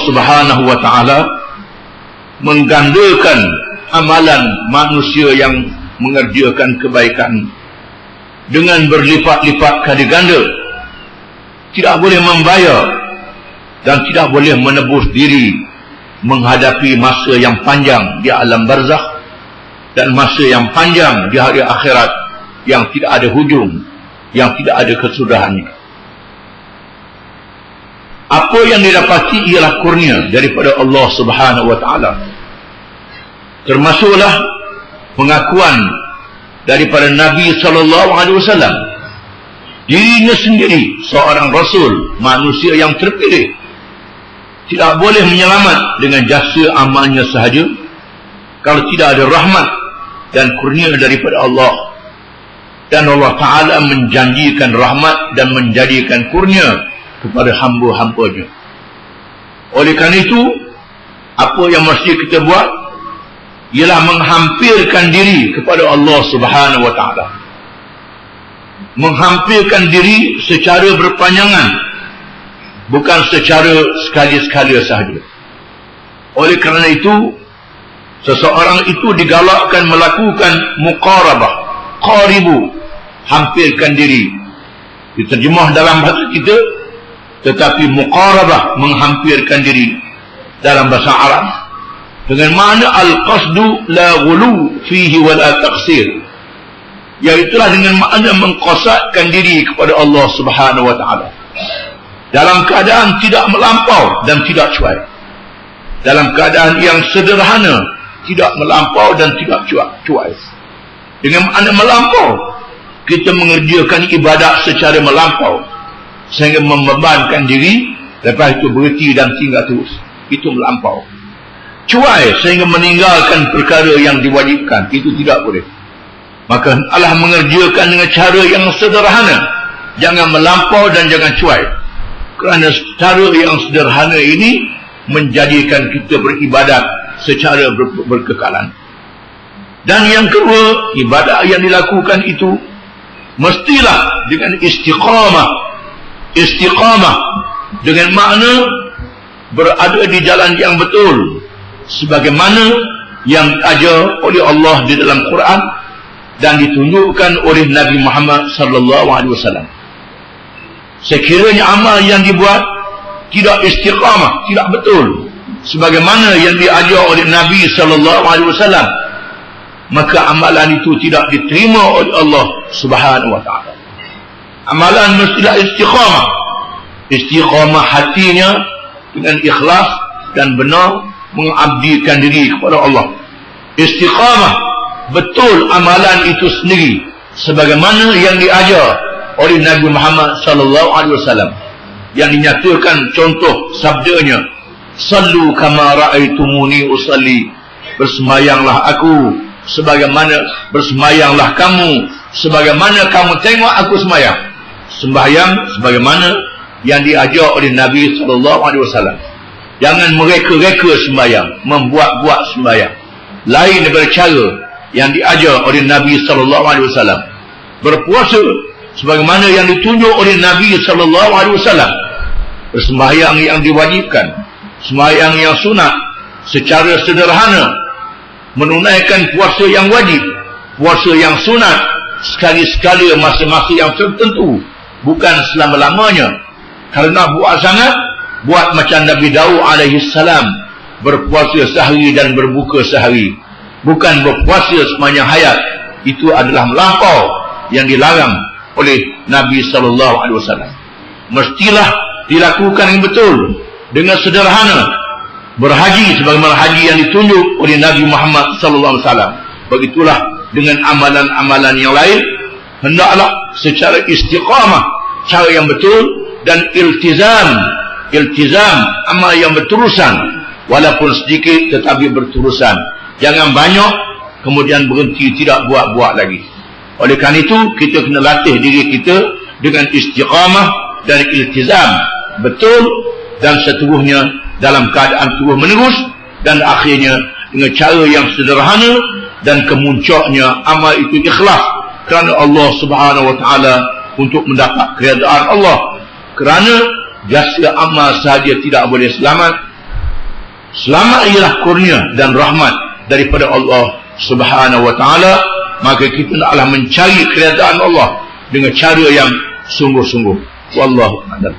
Subhanahu wa ta'ala menggandakan amalan manusia yang mengerjakan kebaikan dengan berlipat-lipat kali ganda. Tidak boleh membayar dan tidak boleh menebus diri menghadapi masa yang panjang di alam barzakh dan masa yang panjang di hari akhirat yang tidak ada hujung, yang tidak ada kesudahannya. Apa yang didapati ialah kurnia daripada Allah Subhanahu wa ta'ala. Termasuklah pengakuan daripada Nabi SAW, dirinya sendiri seorang Rasul, manusia yang terpilih, tidak boleh menyelamat dengan jasa amalnya sahaja kalau tidak ada rahmat dan kurnia daripada Allah. Dan Allah Ta'ala menjanjikan rahmat dan menjadikan kurnia kepada hamba-hambanya. Oleh kerana itu, apa yang mesti kita buat ialah menghampirkan diri kepada Allah Subhanahu wa ta'ala. Menghampirkan diri secara berpanjangan, bukan secara sekali-sekala sahaja. Oleh kerana itu, seseorang itu digalakkan melakukan muqarabah, qaribu, hampirkan diri. Diterjemah dalam bahasa kita, tetapi muqarabah, menghampirkan diri dalam bahasa Arab dengan makna al-qasdu la ghulu fihi wa la taqsir, iaitulah dengan makna mengqasadkan diri kepada Allah Subhanahu wa ta'ala dalam keadaan tidak melampau dan tidak cuai, dalam keadaan yang sederhana, tidak melampau dan tidak cuai. Dengan makna melampau, kita mengerjakan ibadat secara melampau sehingga membebankan diri, lepas itu berhenti dan tinggal terus, itu melampau. Cuai sehingga meninggalkan perkara yang diwajibkan, itu tidak boleh. Maka Allah mengerjakan dengan cara yang sederhana, jangan melampau dan jangan cuai, kerana cara yang sederhana ini menjadikan kita beribadat secara berkekalan. Dan yang kedua, ibadah yang dilakukan itu mestilah dengan istiqamah. Istiqamah dengan makna berada di jalan yang betul, sebagaimana yang diajar oleh Allah di dalam Quran dan ditunjukkan oleh Nabi Muhammad sallallahu alaihi wasallam. Sekiranya amal yang dibuat tidak istiqamah, tidak betul sebagaimana yang diajar oleh Nabi sallallahu alaihi wasallam, maka amalan itu tidak diterima oleh Allah Subhanahu wa ta'ala. Amalan mestilah istiqamah. Istiqamah hatinya dengan ikhlas dan benar mengabdikan diri kepada Allah. Istiqamah betul amalan itu sendiri sebagaimana yang diajar oleh Nabi Muhammad sallallahu alaihi wasallam, yang dinyatakan contoh sabdanya, sallu kama ra'aitumuni usalli, bersemayanglah aku sebagaimana bersemayanglah kamu sebagaimana kamu tengok aku sembahyang. Sembahyang sebagaimana yang diajar oleh Nabi sallallahu alaihi wasallam. Jangan mereka-reka sembahyang, membuat-buat sembahyang. Lain daripada cara yang diajar oleh Nabi sallallahu alaihi wasallam. Berpuasa sebagaimana yang ditunjuk oleh Nabi sallallahu alaihi wasallam. Bersembahyang yang diwajibkan, sembahyang yang sunat secara sederhana, menunaikan puasa yang wajib, puasa yang sunat sekali-sekala masa-masa yang tertentu, bukan selama-lamanya. Kerana buat sangat, buat macam Nabi Daud alaihi salam, berpuasa sehari dan berbuka sehari, bukan berpuasa sepanjang hayat. Itu adalah melampau yang dilarang oleh Nabi sallallahu alaihi wasallam. Mestilah dilakukan yang betul dengan sederhana. Berhaji sebagaimana haji yang ditunjuk oleh Nabi Muhammad sallallahu alaihi wasallam. Begitulah dengan amalan-amalan yang lain, hendaklah secara istiqamah, cara yang betul, dan iltizam amal yang berterusan, walaupun sedikit tetapi berterusan. Jangan banyak kemudian berhenti, tidak buat-buat lagi. Oleh kerana itu, kita kena latih diri kita dengan istiqamah dan iltizam betul dan seterusnya dalam keadaan terus menerus, dan akhirnya dengan cara yang sederhana, dan kemuncaknya amal itu ikhlas kerana Allah Subhanahu wa ta'ala, untuk mendapat keredaan Allah. Kerana jasa amal sahaja tidak boleh selamat, selamat ialah kurnia dan rahmat daripada Allah Subhanahu wa ta'ala, maka kita naklah mencari keredaan Allah dengan cara yang sungguh-sungguh. Wallahu a'lam.